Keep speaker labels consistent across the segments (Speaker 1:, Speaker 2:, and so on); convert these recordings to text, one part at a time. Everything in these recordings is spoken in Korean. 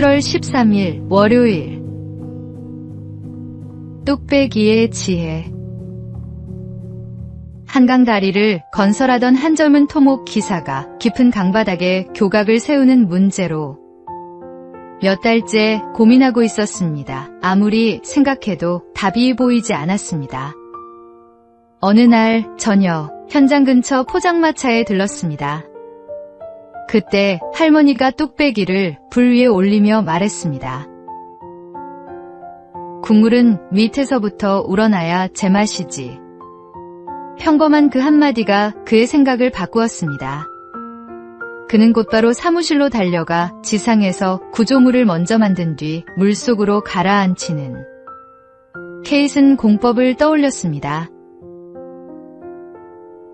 Speaker 1: 7월 13일 월요일. 뚝배기의 지혜. 한강 다리를 건설하던 한 젊은 토목 기사가 깊은 강바닥에 교각을 세우는 문제로 몇 달째 고민하고 있었습니다. 아무리 생각해도 답이 보이지 않았습니다. 어느 날 저녁, 현장 근처 포장마차에 들렀습니다. 그때 할머니가 뚝배기를 불 위에 올리며 말했습니다. 국물은 밑에서부터 우러나야 제맛이지. 평범한 그 한마디가 그의 생각을 바꾸었습니다. 그는 곧바로 사무실로 달려가 지상에서 구조물을 먼저 만든 뒤 물속으로 가라앉히는 케이슨 공법을 떠올렸습니다.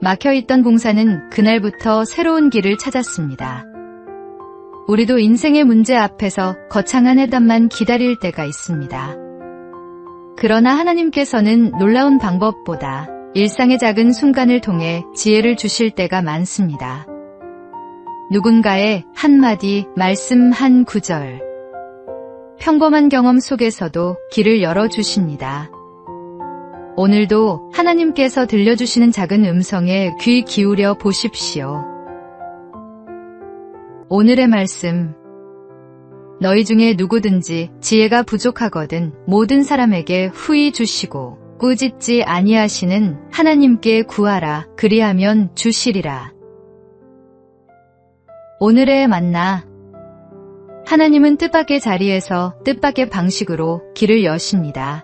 Speaker 1: 막혀있던 봉사는 그날부터 새로운 길을 찾았습니다. 우리도 인생의 문제 앞에서 거창한 해답만 기다릴 때가 있습니다. 그러나 하나님께서는 놀라운 방법보다 일상의 작은 순간을 통해 지혜를 주실 때가 많습니다. 누군가의 한마디, 말씀 한 구절, 평범한 경험 속에서도 길을 열어주십니다. 오늘도 하나님께서 들려주시는 작은 음성에 귀 기울여 보십시오. 오늘의 말씀. 너희 중에 누구든지 지혜가 부족하거든 모든 사람에게 후히 주시고 꾸짖지 아니하시는 하나님께 구하라. 그리하면 주시리라. 오늘의 만나. 하나님은 뜻밖의 자리에서 뜻밖의 방식으로 길을 여십니다.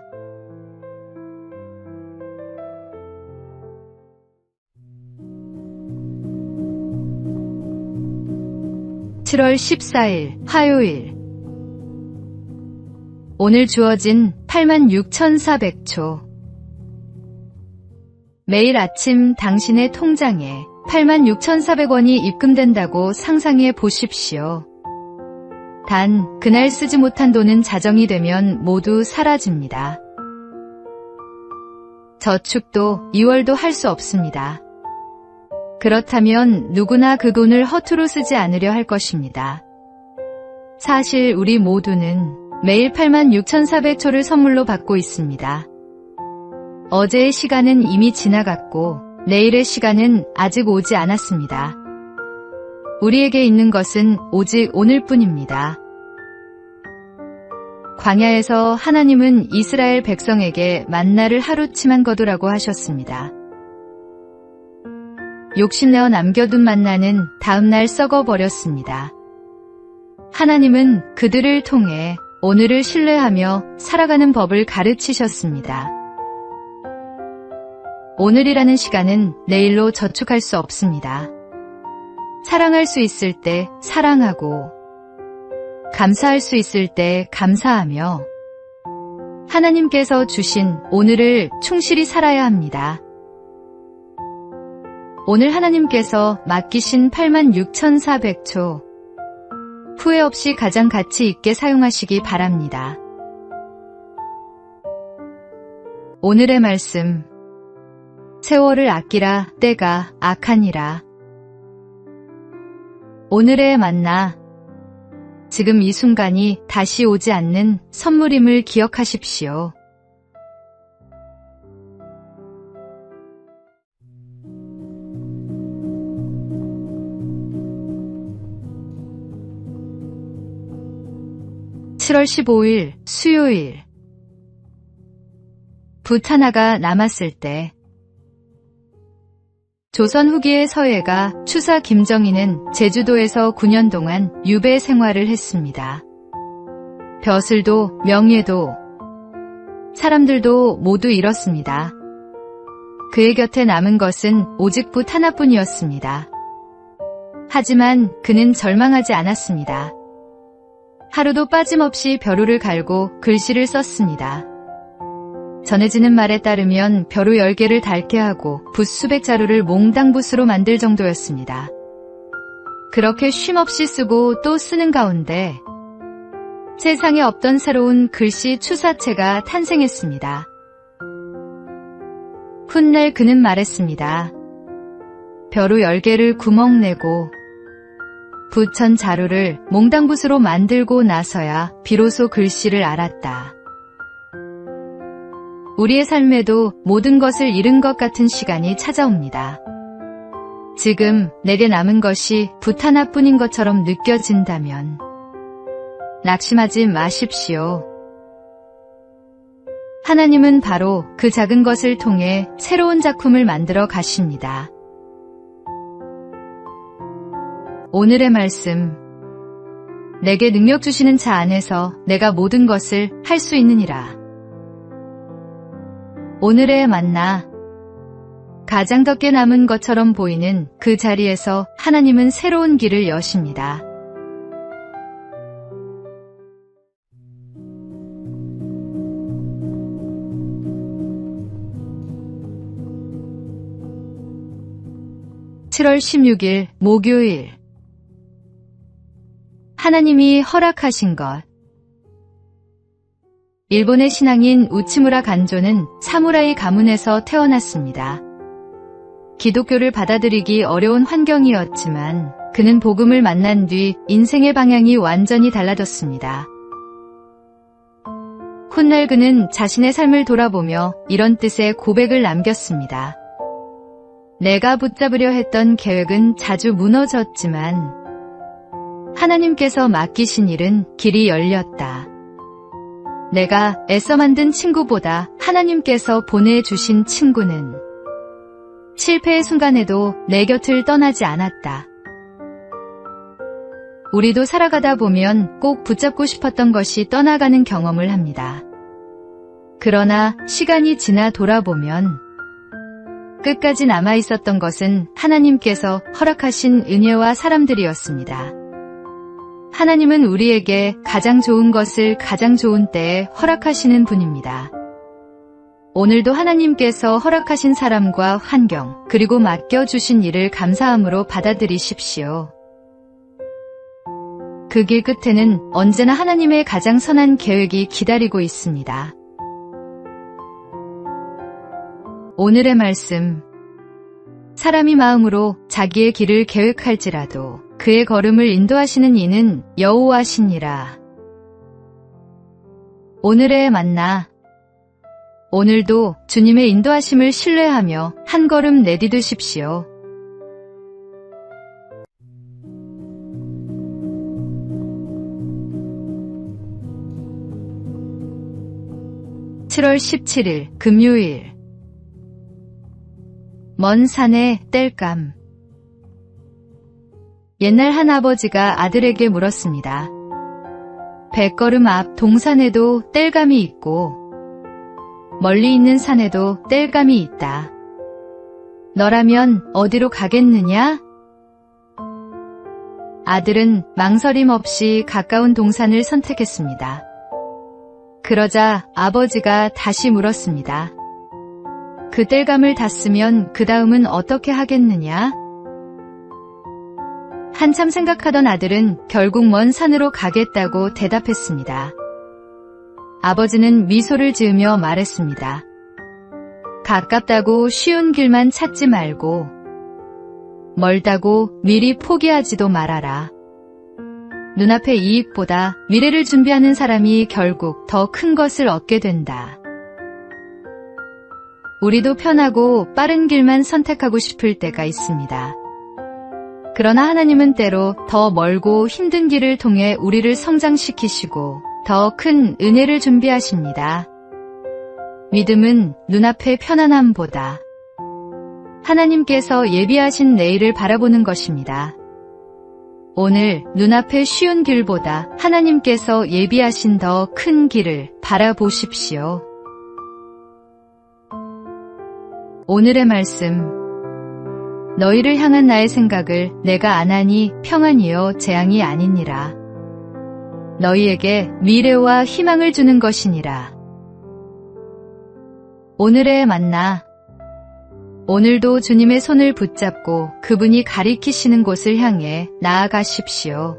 Speaker 1: (7월 14일) 화요일. 오늘 주어진 86,400초. 매일 아침 당신의 통장에 86,400원이 입금된다고 상상해 보십시오. 단, 그날 쓰지 못한 돈은 자정이 되면 모두 사라집니다. 저축도 2월도 할 수 없습니다. 그렇다면 누구나 그 돈을 허투루 쓰지 않으려 할 것입니다. 사실 우리 모두는 매일 86,400초를 선물로 받고 있습니다. 어제의 시간은 이미 지나갔고 내일의 시간은 아직 오지 않았습니다. 우리에게 있는 것은 오직 오늘뿐입니다. 광야에서 하나님은 이스라엘 백성에게 만나를 하루치만 거두라고 하셨습니다. 욕심내어 남겨둔 만나는 다음날 썩어버렸습니다. 하나님은 그들을 통해 오늘을 신뢰하며 살아가는 법을 가르치셨습니다. 오늘이라는 시간은 내일로 저축할 수 없습니다. 사랑할 수 있을 때 사랑하고 감사할 수 있을 때 감사하며 하나님께서 주신 오늘을 충실히 살아야 합니다. 오늘 하나님께서 맡기신 86,400초 후회 없이 가장 가치 있게 사용하시기 바랍니다. 오늘의 말씀. 세월을 아끼라. 때가 악하니라. 오늘의 만나. 지금 이 순간이 다시 오지 않는 선물임을 기억하십시오. (7월 15일) 수요일. 붓 하나가 남았을 때. 조선 후기의 서예가 추사 김정희는 제주도에서 9년 동안 유배 생활을 했습니다. 벼슬도 명예도 사람들도 모두 잃었습니다. 그의 곁에 남은 것은 오직 붓 하나뿐이었습니다. 하지만 그는 절망하지 않았습니다. 하루도 빠짐없이 벼루를 갈고 글씨를 썼습니다. 전해지는 말에 따르면 벼루 10개를 닳게 하고 붓 수백 자루를 몽당붓으로 만들 정도였습니다. 그렇게 쉼없이 쓰고 또 쓰는 가운데 세상에 없던 새로운 글씨 추사체가 탄생했습니다. 훗날 그는 말했습니다. 벼루 10개를 구멍내고 부천 자루를 몽당붓으로 만들고 나서야 비로소 글씨를 알았다. 우리의 삶에도 모든 것을 잃은 것 같은 시간이 찾아옵니다. 지금 내게 남은 것이 붓 하나뿐인 것처럼 느껴진다면 낙심하지 마십시오. 하나님은 바로 그 작은 것을 통해 새로운 작품을 만들어 가십니다. 오늘의 말씀. 내게 능력 주시는 자 안에서 내가 모든 것을 할 수 있느니라. 오늘의 만나. 가장 적게 남은 것처럼 보이는 그 자리에서 하나님은 새로운 길을 여십니다. (7월 16일) 목요일. 하나님이 허락하신 것. 일본의 신앙인 우치무라 간조는 사무라이 가문에서 태어났습니다. 기독교를 받아들이기 어려운 환경이었지만 그는 복음을 만난 뒤 인생의 방향이 완전히 달라졌습니다. 훗날 그는 자신의 삶을 돌아보며 이런 뜻의 고백을 남겼습니다. 내가 붙잡으려 했던 계획은 자주 무너졌지만 하나님께서 맡기신 일은 길이 열렸다. 내가 애써 만든 친구보다 하나님께서 보내주신 친구는 실패의 순간에도 내 곁을 떠나지 않았다. 우리도 살아가다 보면 꼭 붙잡고 싶었던 것이 떠나가는 경험을 합니다. 그러나 시간이 지나 돌아보면 끝까지 남아있었던 것은 하나님께서 허락하신 은혜와 사람들이었습니다. 하나님은 우리에게 가장 좋은 것을 가장 좋은 때에 허락하시는 분입니다. 오늘도 하나님께서 허락하신 사람과 환경, 그리고 맡겨주신 일을 감사함으로 받아들이십시오. 그 길 끝에는 언제나 하나님의 가장 선한 계획이 기다리고 있습니다. 오늘의 말씀. 사람이 마음으로 자기의 길을 계획할지라도 그의 걸음을 인도하시는 이는 여호와시니라. 오늘의 만나. 오늘도 주님의 인도하심을 신뢰하며 한 걸음 내디드십시오. (7월 17일) 금요일. 먼 산의 땔감. 옛날 한 아버지가 아들에게 물었습니다. 100걸음 앞 동산에도 땔감이 있고 멀리 있는 산에도 땔감이 있다. 너라면 어디로 가겠느냐? 아들은 망설임 없이 가까운 동산을 선택했습니다. 그러자 아버지가 다시 물었습니다. 그 땔감을 땄으면 그 다음은 어떻게 하겠느냐? 한참 생각하던 아들은 결국 먼 산으로 가겠다고 대답했습니다. 아버지는 미소를 지으며 말했습니다. 가깝다고 쉬운 길만 찾지 말고 멀다고 미리 포기하지도 말아라. 눈앞의 이익보다 미래를 준비하는 사람이 결국 더 큰 것을 얻게 된다. 우리도 편하고 빠른 길만 선택하고 싶을 때가 있습니다. 그러나 하나님은 때로 더 멀고 힘든 길을 통해 우리를 성장시키시고 더 큰 은혜를 준비하십니다. 믿음은 눈앞의 편안함보다 하나님께서 예비하신 내일을 바라보는 것입니다. 오늘 눈앞의 쉬운 길보다 하나님께서 예비하신 더 큰 길을 바라보십시오. 오늘의 말씀. 너희를 향한 나의 생각을 내가 아나니 평안이요 재앙이 아니니라. 너희에게 미래와 희망을 주는 것이니라. 오늘의 만나. 오늘도 주님의 손을 붙잡고 그분이 가리키시는 곳을 향해 나아가십시오.